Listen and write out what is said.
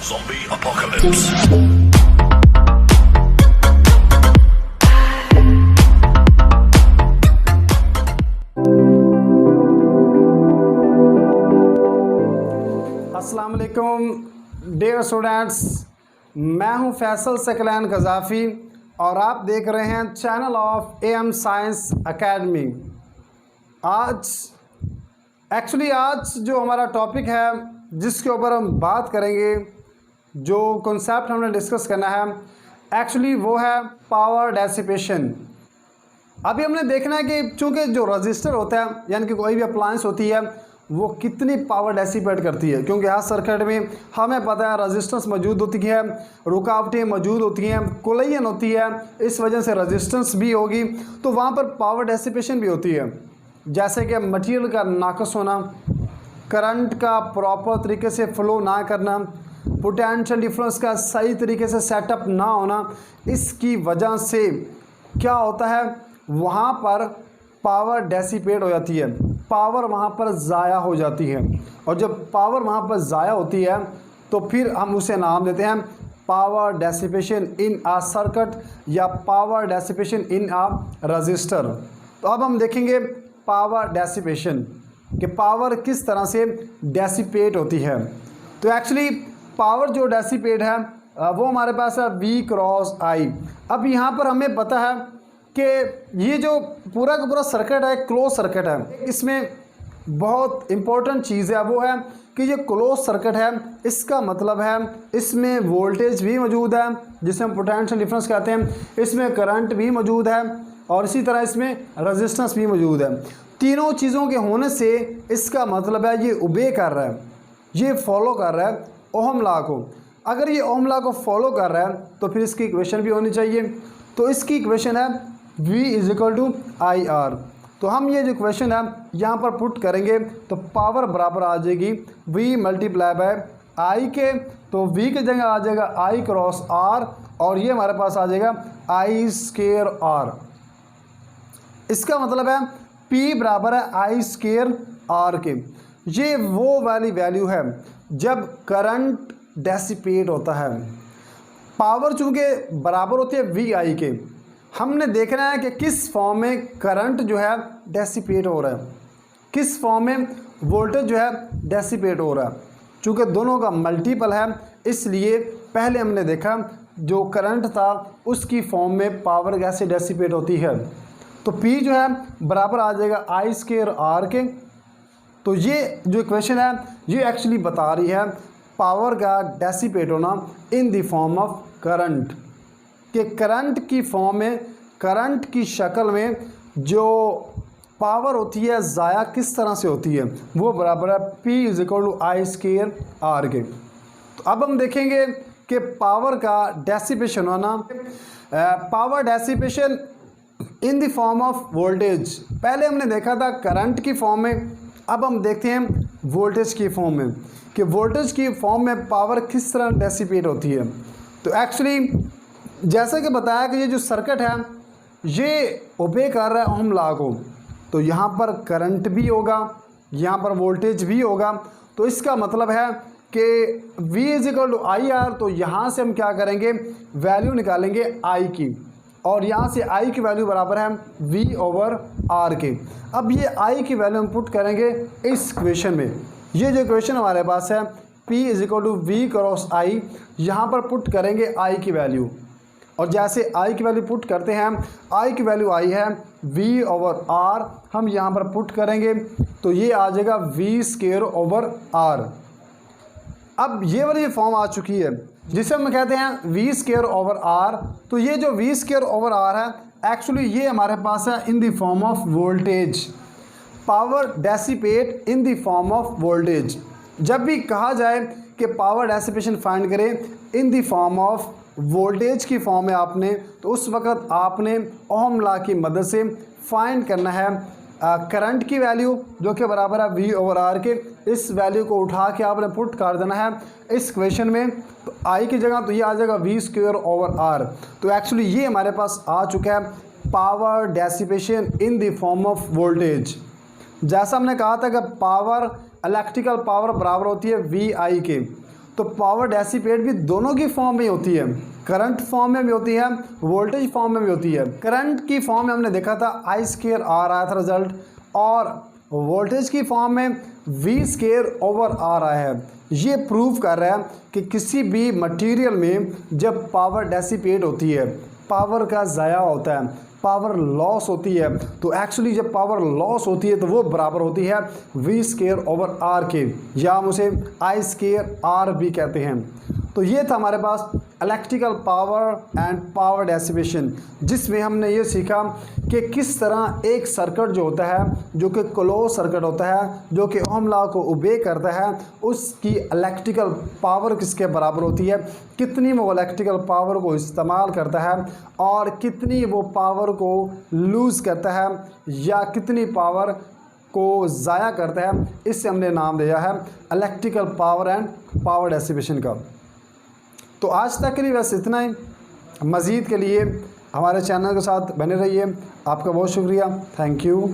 Zombie apocalypse. अस्सलाम वालेकुम dear students, मैं हूं फैसल सकलैन गज़ाफ़ी और आप देख रहे हैं channel of M science academy. आज जो हमारा टॉपिक है जिसके ऊपर हम बात करेंगे, जो कॉन्सेप्ट हमने डिस्कस करना है, एक्चुअली वो है पावर डेसिपेशन। अभी हमने देखना है कि चूँकि जो रजिस्टर होता है यानी कि कोई भी अप्लायंस होती है वो कितनी पावर डेसिपेट करती है, क्योंकि हर सर्किट में हमें पता है रजिस्टेंस मौजूद होती है, रुकावटें मौजूद होती हैं, कोलिजन होती है, इस वजह से रजिस्टेंस भी होगी तो वहाँ पर पावर डेसिपेशन भी होती है। जैसे कि मटेरियल का नाकस होना, करंट का प्रॉपर तरीके से फ़्लो ना करना, पोटेंशियल डिफरेंस का सही तरीके से सेटअप ना होना, इसकी वजह से क्या होता है वहाँ पर पावर डेसिपेट हो जाती है, पावर वहाँ पर ज़ाया हो जाती है। और जब पावर वहाँ पर ज़ाया होती है तो फिर हम उसे नाम देते हैं पावर डेसिपेशन इन आ सर्किट या पावर डेसिपेशन इन आ रजिस्टर। तो अब हम देखेंगे पावर डेसिपेशन कि पावर किस तरह से डेसिपेट होती है। तो एक्चुअली पावर जो डेसिपेट है वो हमारे पास है V क्रॉस I। अब यहाँ पर हमें पता है कि ये जो पूरा का पूरा सर्किट है क्लोज सर्किट है, इसमें बहुत इम्पोर्टेंट चीज़ है वो है कि ये क्लोज सर्किट है। इसका मतलब है इसमें वोल्टेज भी मौजूद है जिसे हम पोटेंशियल डिफरेंस कहते हैं, इसमें करंट भी मौजूद है और इसी तरह इसमें रेजिस्टेंस भी मौजूद है। तीनों चीज़ों के होने से इसका मतलब है ये ओबे कर रहा है, ये फॉलो कर रहा है ओहम लॉ को। अगर ये ओहम लॉ को फॉलो कर रहा है तो फिर इसकी इक्वेशन भी होनी चाहिए। तो इसकी इक्वेशन है V = IR। तो हम ये जो इक्वेशन है यहाँ पर पुट करेंगे तो पावर बराबर आ जाएगी V × I के। तो V की जगह आ जाएगा I क्रॉस R और ये हमारे पास आ जाएगा I² R। इसका मतलब है P बराबर है I² R के। ये वो वाली वैल्यू है जब करंट डेसिपेट होता है। पावर चूँकि बराबर होती है VI के, हमने देखना है कि किस फॉर्म में करंट जो है डेसिपेट हो रहा है, किस फॉर्म में वोल्टेज जो है डेसिपेट हो रहा है। चूँकि दोनों का मल्टीपल है इसलिए पहले हमने देखा जो करंट था उसकी फॉर्म में पावर कैसे डेसिपेट होती है। तो P जो है बराबर आ जाएगा I² R के। तो ये जो इक्वेशन है ये एक्चुअली बता रही है पावर का डेसिपेट होना in the form of current, कि करंट की फॉर्म में, करंट की शक्ल में जो पावर होती है ज़ाया किस तरह से होती है वो बराबर है P = I² R के। तो अब हम देखेंगे कि पावर का डेसिपेशन होना, power dissipation in the form of voltage. पहले हमने देखा था करंट की फॉर्म में, अब हम देखते हैं वोल्टेज की फॉर्म में कि वोल्टेज की फॉर्म में पावर किस तरह डेसिपेट होती है। तो एक्चुअली जैसा कि बताया कि ये जो सर्किट है ये ओबे कर रहा है ओहम लॉ को, तो यहाँ पर करंट भी होगा, यहाँ पर वोल्टेज भी होगा। तो इसका मतलब है कि V = IR। तो यहाँ से हम क्या करेंगे, वैल्यू निकालेंगे I की और यहाँ से I की वैल्यू बराबर है V/R के। अब ये I की वैल्यू हम पुट करेंगे इस इक्वेशन में। ये जो इक्वेशन हमारे पास है P = V क्रॉस I, यहाँ पर पुट करेंगे I की वैल्यू और जैसे I की वैल्यू पुट करते हैं, I की वैल्यू आई है V/R, हम यहाँ पर पुट करेंगे तो ये आ जाएगा V²/R। अब ये वाली फॉर्म आ चुकी है जिसे हम कहते हैं V²/R। तो ये जो V²/R है एक्चुअली ये हमारे पास है in the form of voltage, power dissipate in the form of voltage. जब भी कहा जाए कि पावर डेसिपेशन फाइंड करें in the form of voltage की फॉर्म में आपने, तो उस वक़्त आपने ओहम लॉ की मदद से फाइंड करना है करंट की वैल्यू जो कि बराबर है V/R के। इस वैल्यू को उठा के आपने पुट कर देना है इस क्वेश्चन में। तो I की जगह तो ये आ जाएगा V²/R। तो एक्चुअली ये हमारे पास आ चुका है power dissipation in the form of voltage. जैसा हमने कहा था कि पावर, इलेक्ट्रिकल पावर बराबर होती है VI के, तो पावर डेसिपेट भी दोनों की फॉर्म में होती है, करंट फॉर्म में भी होती है, वोल्टेज फॉर्म में भी होती है। करंट की फॉर्म में हमने देखा था I² R आया था रिजल्ट, और वोल्टेज की फॉर्म में V² R आया है। ये प्रूव कर रहा है कि किसी भी मटेरियल में जब पावर डेसिपेट होती है, पावर का ज़ाया होता है, पावर लॉस होती है, तो एक्चुअली जब पावर लॉस होती है तो वो बराबर होती है V² R के, या हम उसे I² R भी कहते हैं। तो ये था हमारे पास electrical power and power dissipation, जिसमें हमने ये सीखा कि किस तरह एक सर्किट जो होता है, जो कि क्लोज सर्किट होता है, जो कि ओम लॉ को ओबे करता है, उसकी इलेक्ट्रिकल पावर किसके बराबर होती है, कितनी वो इलेक्ट्रिकल पावर को इस्तेमाल करता है और कितनी वो पावर को लूज़ करता है या कितनी पावर को ज़ाया करता है। इससे हमने नाम दिया है electrical power and power dissipation का। तो आज तक के लिए बस इतना ही। मज़ीद के लिए हमारे चैनल के साथ बने रहिए। आपका बहुत शुक्रिया। Thank you.